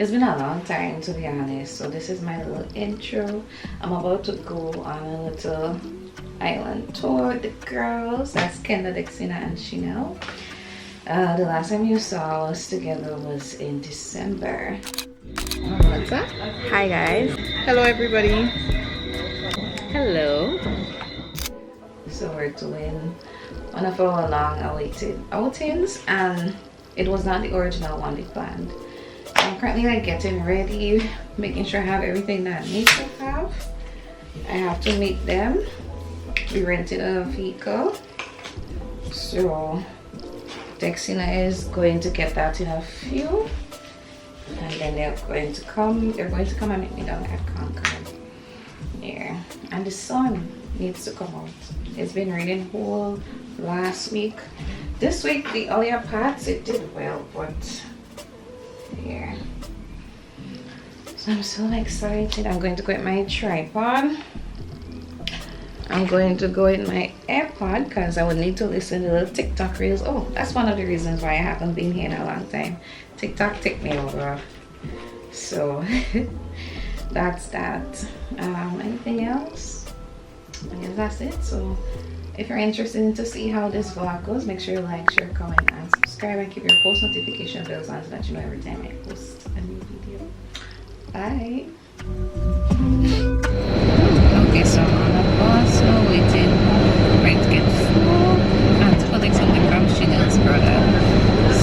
It's been a long time, to be honest, so this is my little intro. I'm about to go on a little island tour with the girls. That's Kendra, Dexina, and Chanel. The last time you saw us together was in December. What's up? Hi guys. Hello everybody. Hello. So we're doing one of our long-awaited outings, and it was not the original one we planned. I'm currently like getting ready, making sure I have everything that I need to have. I have to meet them. We rented a vehicle, so Dexina is going to get that in a few, and then they're going to come and meet me down at Concord. Yeah, and the sun needs to come out. It's been raining whole last week. This week the earlier parts it did well, but yeah. So I'm so excited. I'm going to go with my tripod. I'm going to go with my AirPod because I would need to listen to little TikTok reels. Oh, that's one of the reasons why I haven't been here in a long time. TikTok took me over. So that's that. Anything else? I guess that's it. So if you're interested in to see how this vlog goes, make sure you like, share, comment, and subscribe, and keep your post notification bells on so that you know every time I post a new video. Bye. Okay, so I'm on the bus now, waiting for it to get full and to collect something from Chanel's brother.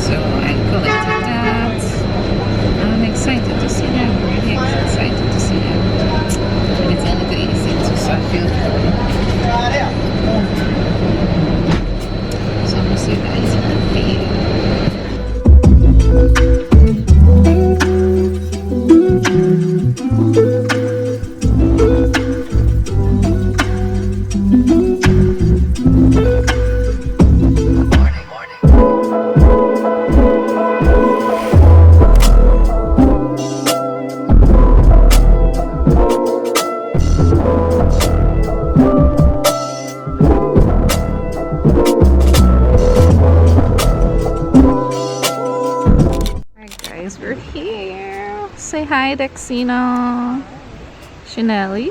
So I collected that. I'm excited to see them. Really excited to see them. And it's a little easy too, so I feel cool. So I'm gonna see you guys in the video. We're here. Say hi, Dexina, Chanel,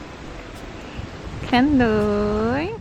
Kendo.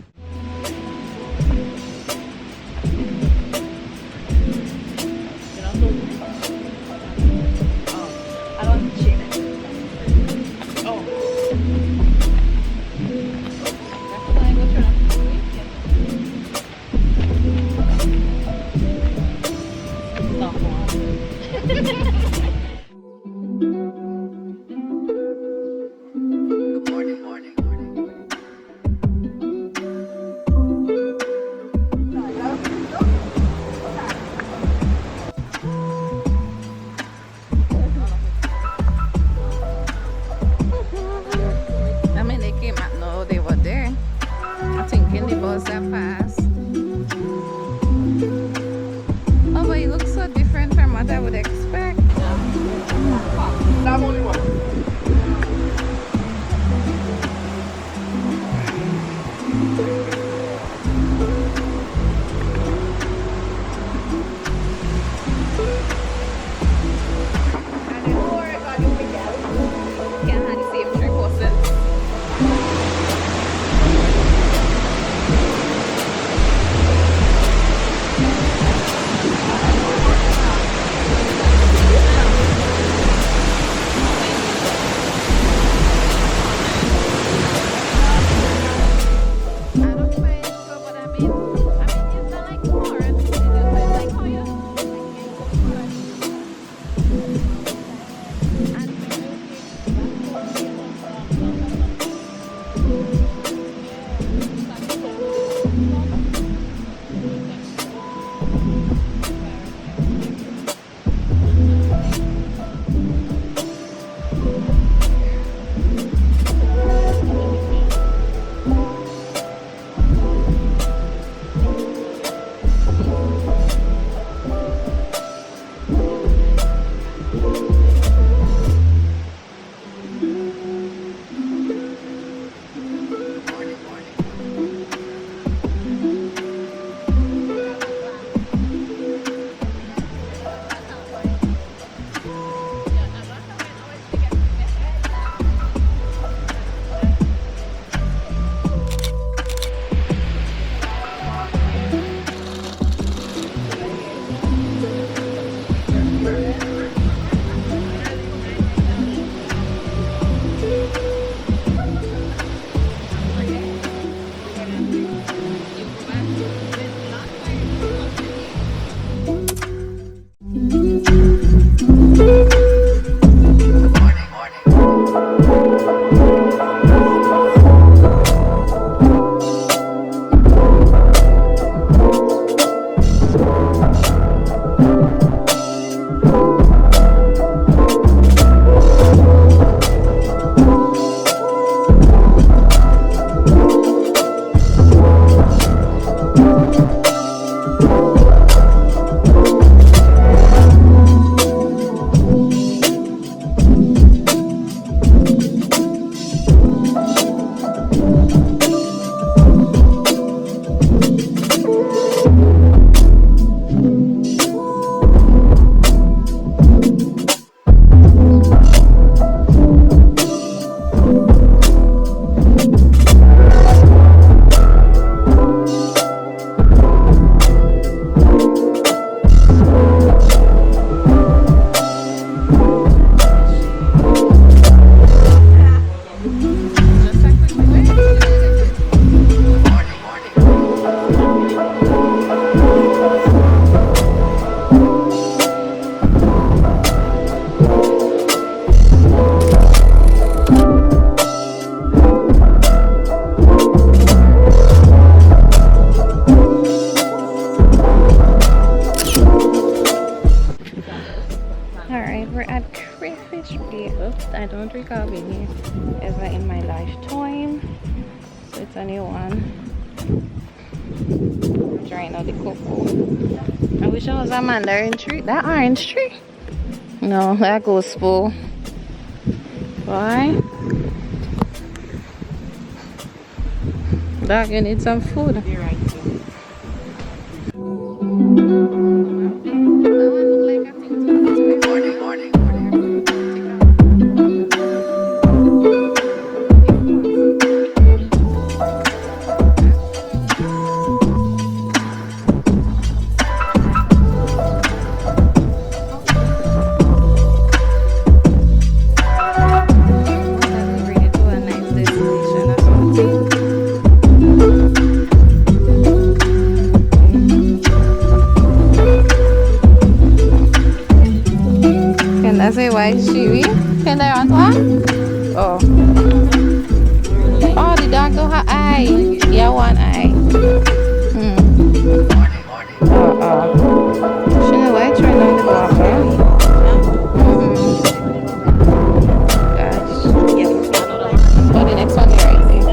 I don't recall being here ever in my lifetime, so it's a new one. Trying out the cocoa. I wish I was a mandarin tree. That orange tree? No, that goes full. Why? Dog, you need some food. You're right. White shiwi. Can I want one? Oh. Oh, the dog don't have eye. Yeah, one eye. Should I wait try down the water? Gosh. Oh, the next one here, I think.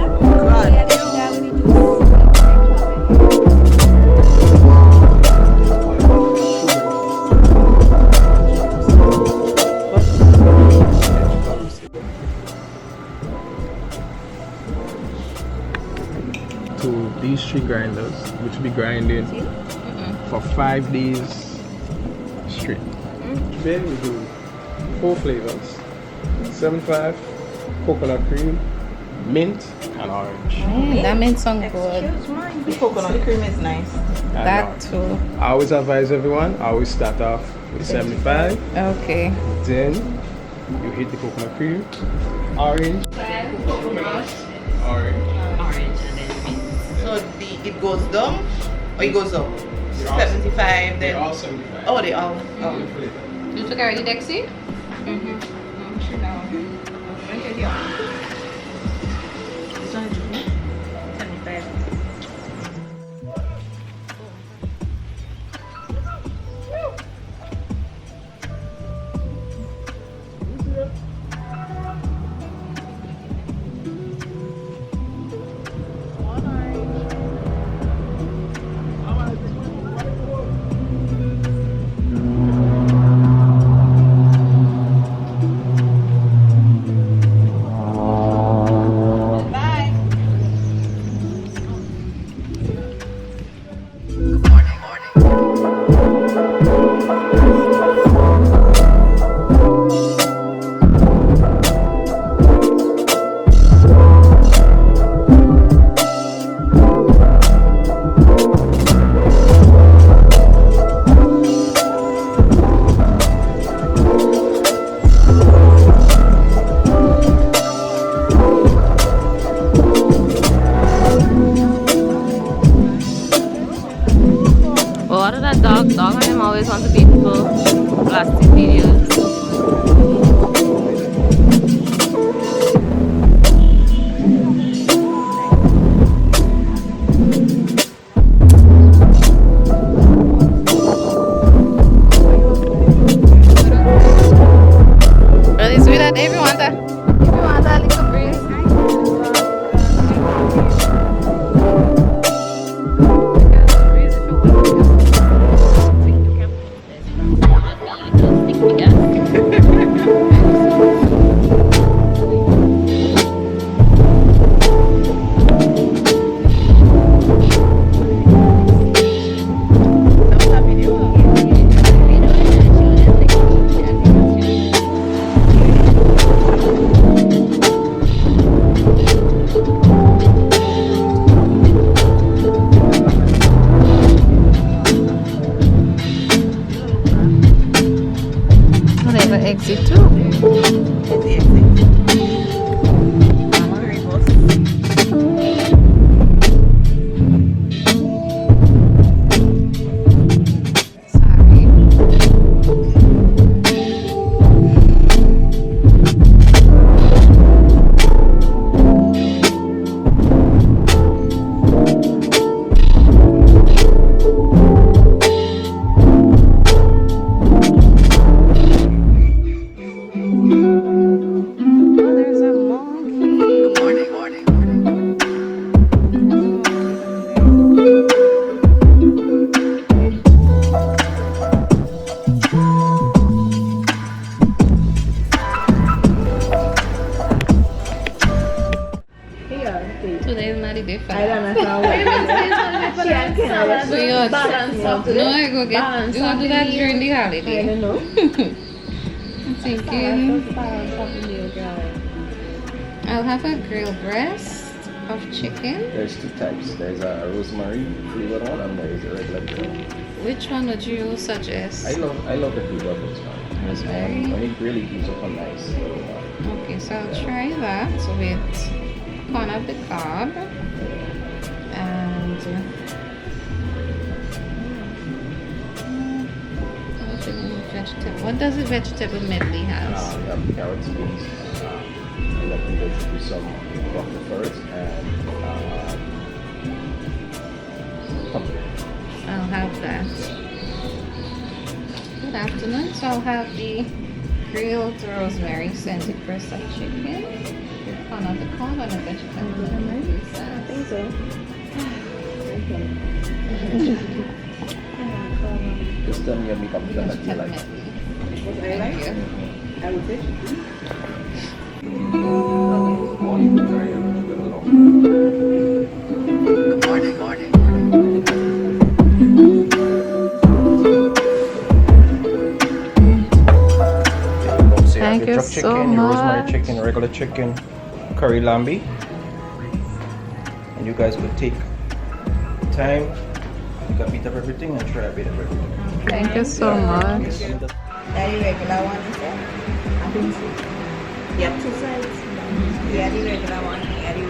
These 3 grinders, which will be grinding for 5 days straight. Then we do 4 flavors: 75, coconut cream, mint, and orange. That mint sounds good. The coconut cream is nice. That too. I always advise everyone, I always start off with 75. Okay. Then you hit the coconut cream, orange, orange. So it goes down or it goes up? 75 then. They're all 75. Oh, they all. Oh. You took already, Dexy? holiday for I that. don't know how So you balance out no, I go get balance you want to do that during the I holiday. don't know. I'm thinking Balance of the meal, girl. I'll have a grilled breast of chicken. There's two types. There's a rosemary flavored one and there's a regular grilled. Which one would you suggest? I love the flavor of this one. Rosemary. When it really gives up a nice aroma. Okay, so I'll try that with corn of the cob and vegetable. What does the vegetable medley have? We have carrots, beans, and I think there should be some broccoli first and pumpkin. I'll have that. Good afternoon. So I'll have the grilled rosemary scented breast of chicken with corn of the cob and a vegetable. I think so. Just tell me your makeup that you like. What I like, I would say. Thank you Drop so chicken, your rosemary much. chicken, regular chicken, curry lambi. And you guys could take time, you can beat up everything and try a bit of everything. Thank you so much. Are you regular one, is it? I think so. You have two sides. Yeah, the regular one. Yeah, the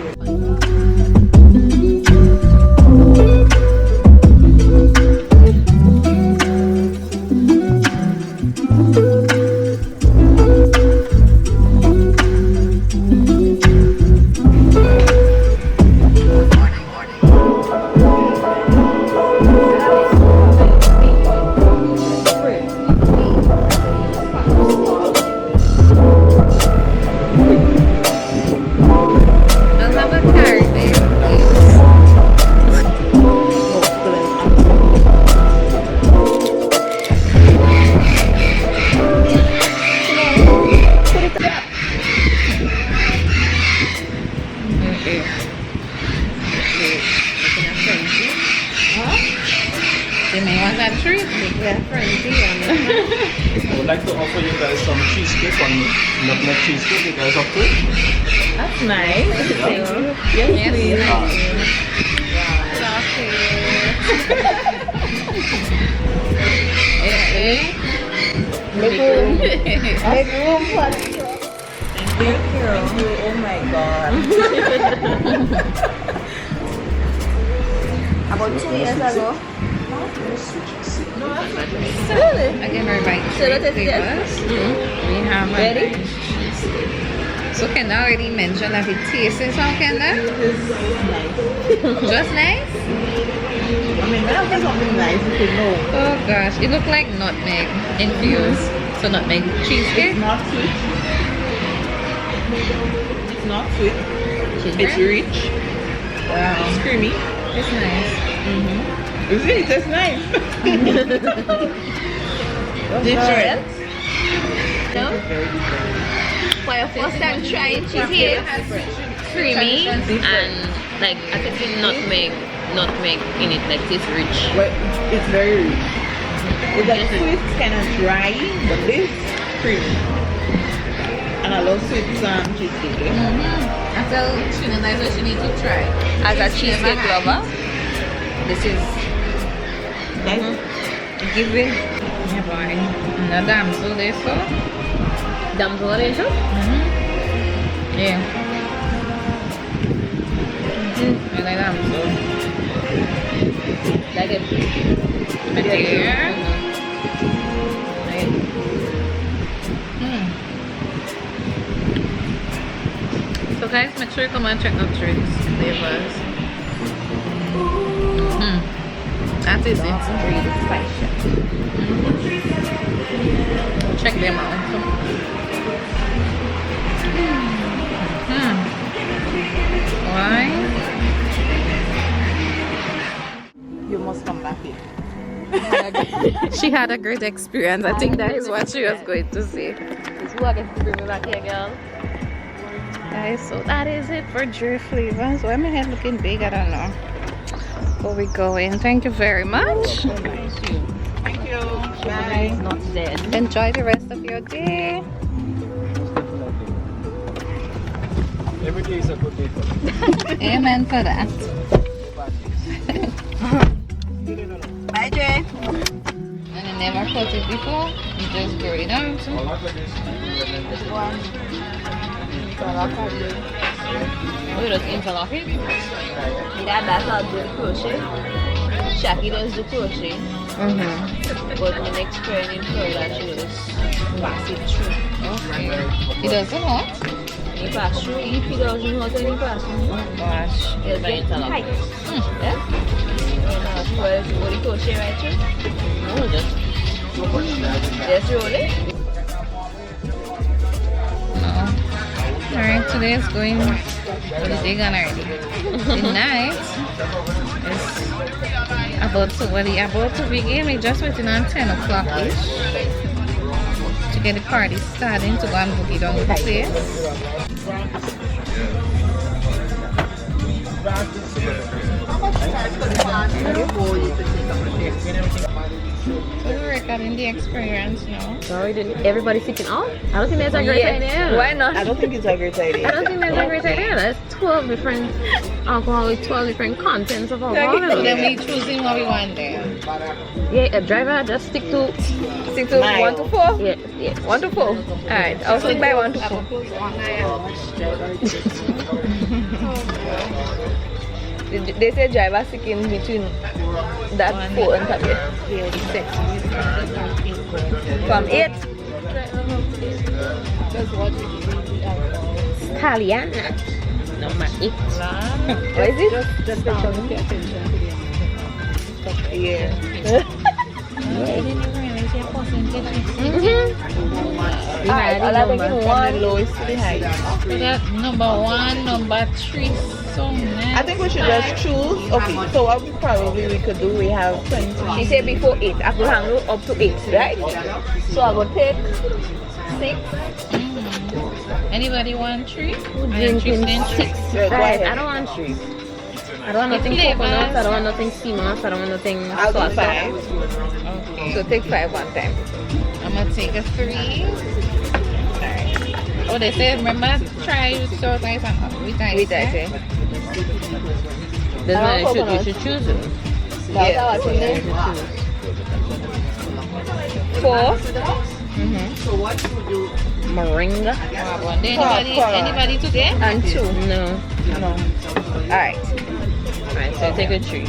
I'll have a carrot bake, You may want that treat. Yeah, frenzy. I would like to offer you guys some cheesecake on nutmeg cheesecake. You guys up to it? That's nice. Thank you. Yes, Please. Make room. Make room for the Thank you. Oh my god. About 2 years ago. Really? Again, we're buying So that is flavors. We have a Ready? So Kendall already mentioned that it tastes how Kendall? Just nice? I mean, when I say something nice, you should know. Oh gosh, it looked like nutmeg infused. So nutmeg cheesecake. It's not sweet. It's not sweet. It's rich. Wow, It's creamy. it's nice. You see, it tastes nice. Different. No? For your first time trying cheesecake, creamy and like I think the nutmeg in it, like it's rich. Well, it's very rich. It's like sweet, kind of dry, but this creamy. And I love sweet cheesecake. I tell Shina that's what she needs to try. As a cheesecake lover, this is Giving. Yeah, boy. And the damsel there, so. damsel orange. Yeah. I like damsel. Like it. Material. So guys, make sure you come and check out Trade's flavors. That is it. Really spicy. Check them out. Why? You must come back here. She had a great experience. I think that is what she was going to say. This is who I get to bring me back here, girl. Guys, so that is it for Dre Flavors. Why my head looking big? I don't know. Where we going? Thank you very much. Thank you. Bye. It's not dead. Enjoy the rest of your day. Every day is a good day for me. Amen for that. Bye, Jay. And I never caught it before. You just grow it out. This one. Oh, you just interlock it? That's how I do the crochet. Shaki does the crochet. But the next training for that, she just pass it through. Okay. It doesn't what? You pass through, if he doesn't know then you pass through. Oh gosh. It's by interlock. Yeah? Well, you go the crochet right through? No, just roll it. No. Alright, today is going for the day gone already. The night is about to begin. We're just waiting on 10 o'clock ish to get the party starting to go and boogie down the place. We're recording the experience now. Sorry, didn't everybody sitting out? I don't think that's a great idea. Why not? I don't think it's a great idea. I don't think that's a great idea. That's 12 different alcohol with 12 different contents of alcohol. So then we choosing what we want there. Yeah, a driver, just stick to Mine. 1 to 4? yeah, yeah. 1 to 4. Alright, I'll stick by 1 to 4. They say driver sticking between that 4 and 6. From 8. Italiana. Number 8. What is it? Yeah. Alright, I'll have From the lowest to the highest. So that number 1, number 3, so nice. I think we should just choose. Okay, so what we could do, we have 20. She said before 8. I could handle up to 8, right? So I will take 6. Anybody want 3? Drinking 6. Right, I don't want 3. I don't want nothing coconuts, I don't want nothing sea moss, I don't want nothing I'll do sauce. 5. Okay. So take 5 one time. I'm gonna take a 3. Alright. Oh, they say remember try with salt ice and with ice. With ice, eh? That's why you should choose it. That's how I choose it. 4. Moringa. Anybody today? And 2. No. Alright. Alright, so take a 3.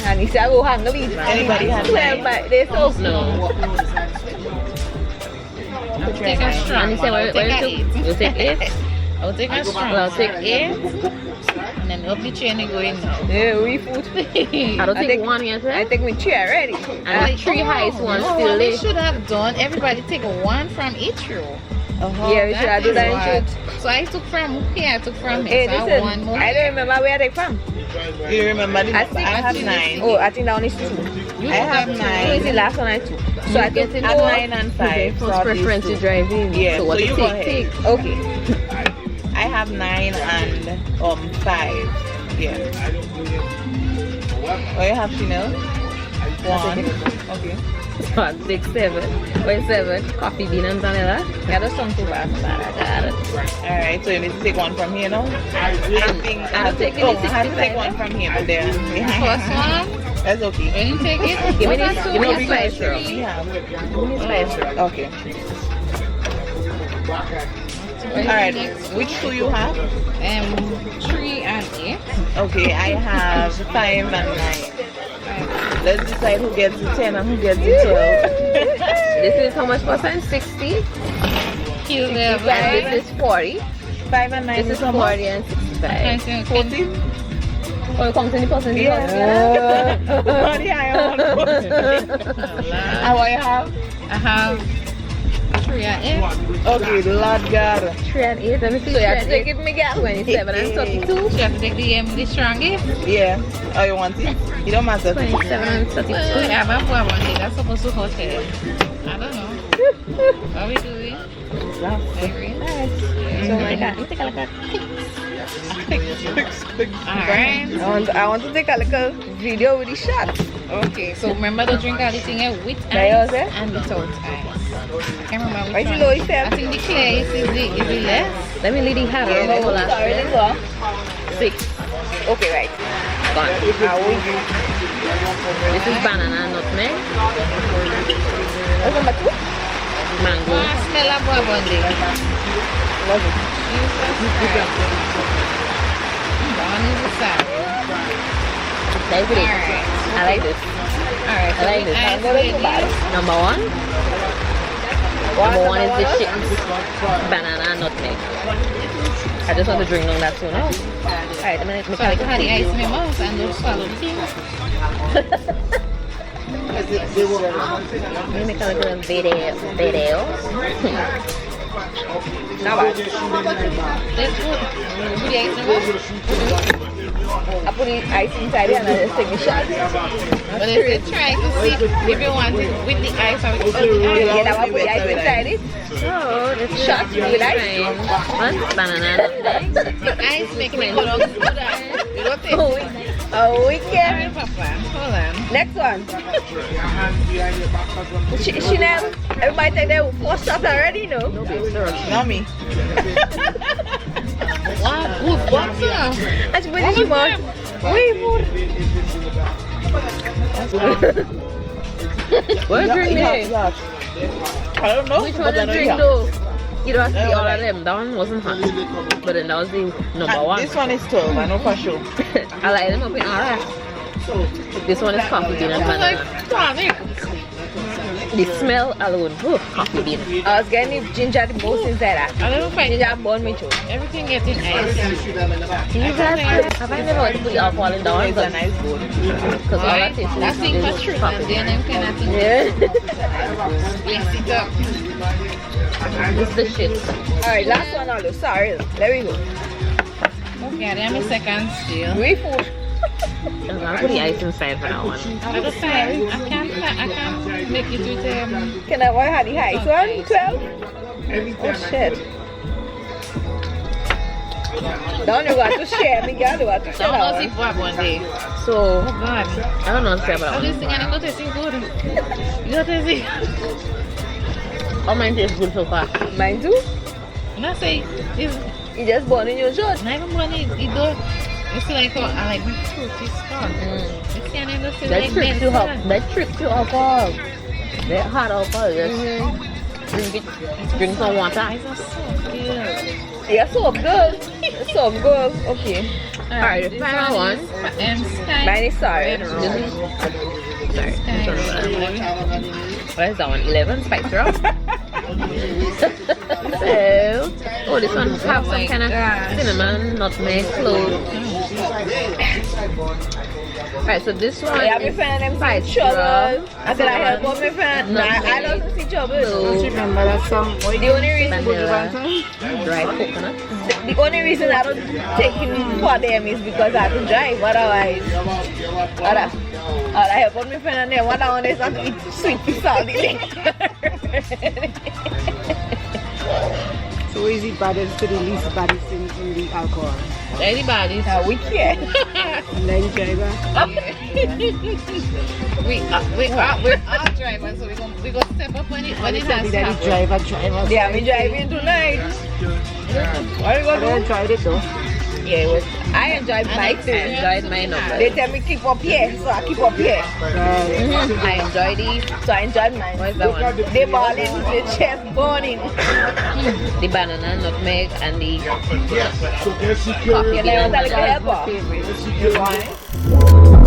And he said I will handle it. Anybody have 12 but they so No. take a strong. And he said, I'll take a 8. You take 8? I'll take a strong. Well, I'll take 8. And then up the chain going now. Yeah, we food. I don't take 1 yet, I eh? think we 3 already. And the 3 highest ones No, still what we left. should have done, everybody take 1 from each row. Yeah, we should have done that in So I took from here, I took from Hey, here. So I listen, have 1 more. I don't remember where they from. You remember the I think I have it's 9. Oh, I think that one is 2. You I have got 9. Who is the last one I took? So I get I have 9 and 5. First preference to drive in. Yeah, So what so you you go take? ahead. Take. Okay. I have 9 and 5. Yeah. Oh, you have Chanel? 1. Okay. So I'll take 7. Wait, 7. Coffee bean and vanilla. Yeah, that's not too bad. Alright, so you need to take 1 from here now? I think I have to, taking I the have to take 65, 1 from here, but then First one, that's okay. when you take it, Give me what this- are give me two? this What are spice syrup. three? Yeah. Okay. What is the Alright, next one? which 2 you have? 3 and 8. Okay, I have 5 and 9. Let's decide who gets the 10 and who gets the 12. This is how much percent? 60? Kill the And this is 40. 5 and 9 This is how much? 40 and 65. 40? Oh, you counting the percentage? Yeah. What the higher one? And what you have? I have 3 and 8. Okay, Lord God. 3 and 8. Let me see. So you have to take it, Miguel. 27 and 32. So you have to take the strongest. Yeah. Oh, you want it? It don't matter. 27 and 32. I have a boy one day. That's supposed to hot it. I don't know. What are we doing? Very Nice. So my God, you take a look at Alright. I want to take a little video with the shot. Okay, so remember to drink everything here with Mayos, ice eh? and without ice. I can't remember Why which is it one. low, you said? I think the clear is the less. Let me lead the hat on the whole last Sorry, bit. go. 6. Okay, right. Gone. This This is banana and nutmeg. What's number 2? Mango. Smell of boy Love it. One is the sour. Like this. Alright. I like this. Alright, I like this. ice Mango is with bad. you. Number 1. Number 1 is the shit. Banana and nutmeg. I just want to drink on that soon. Alright, I'm going to So I had the ice in my mouth and don't swallow the thing. make a little video. Now what? Let's go. Put the ice in my mouth. I put the ice inside it and I just take the shot. But if you try to see if you want it with the ice or without the ice. Yeah, now I put the ice inside it. Oh, this Shot really with ice. strange. What? Banana and nutmeg? The ice makes me go down to that. You don't taste it. Oh, we Alright, can. Papa. Hold on. Next one. Chanel, everybody take their 4 shots already, no? Not me. What? What's up? As you finish more. Wait more. What drink there? I don't know. Which but one I to know drink you have. though? You don't see all of them. That one wasn't hot. But then that was the number And 1. this one is 12, I know for sure. I like them up in alright. This one is coffee bean and banana. The smell alone. Oh, coffee bean. I was getting the ginger the most inside that. I don't find Ginger burn me too. everything getting ice. Jesus, have I never put the alcohol in that It's a one? nice bowl. Because all that tastes That's thing is for truth. coffee And bean. then them kind of thing. Yeah. Mix it up. This is the shit. Alright, last one Aldo. Sorry. There we go. Okay, then my second still. We food. I'm gonna put the ice inside for that one. I just say I can't make it with Can I have the highest one? 12? Oh shit. Don't you want to share me, girl? You want to share Don't know that if one? one day. So, Oh God. I don't know what to say about All that this one. thing and I'm not tasting good. You not tasting. All mine tastes good so far. Mine too? I'm not saying it's You just born in your shot. not even money. It don't. It's like I like my fruit is strong. It's kind of just That like trips you medicine. up. That trips you alcohol. That hot alcohol. Just drink it. Drink some water. Eyes are so good. Yeah, soap girl. Soap girl. Okay. Alright, the This final one. is, Sky. Mine is sorry. Red This Rose. is. Sorry. Sky. Which one was that? What is that one? 11 spice rum. So, oh, this one have some kind of cinnamon, nutmeg, clove. Alright, so this one Yeah, my is friend and them spice see trouble. rum. I said I help out my friend. No, I don't see trouble. Clove, Remember that song? The only reason vanilla, dry coconut. the only reason I don't take him for them is because I have to drive. Otherwise, I help out my friend and then one hour is not to eat sweet piece salty. So is it baddest to the least baddest in the alcohol? Anybody's. Now we care. Line driver. We're all drivers, so we gonna step up when it has That happened. driver. Yeah, me driving tonight. What are you I gonna haven't tried it though. do? Yeah, it was, I enjoyed my I too. enjoyed my number. They tell me keep up here, so I keep up here. I enjoyed these. So I enjoyed mine. What is that one? They balling, the chest burning. The banana, nutmeg, and the coffee Can bean I and tell you vanilla. help? You want?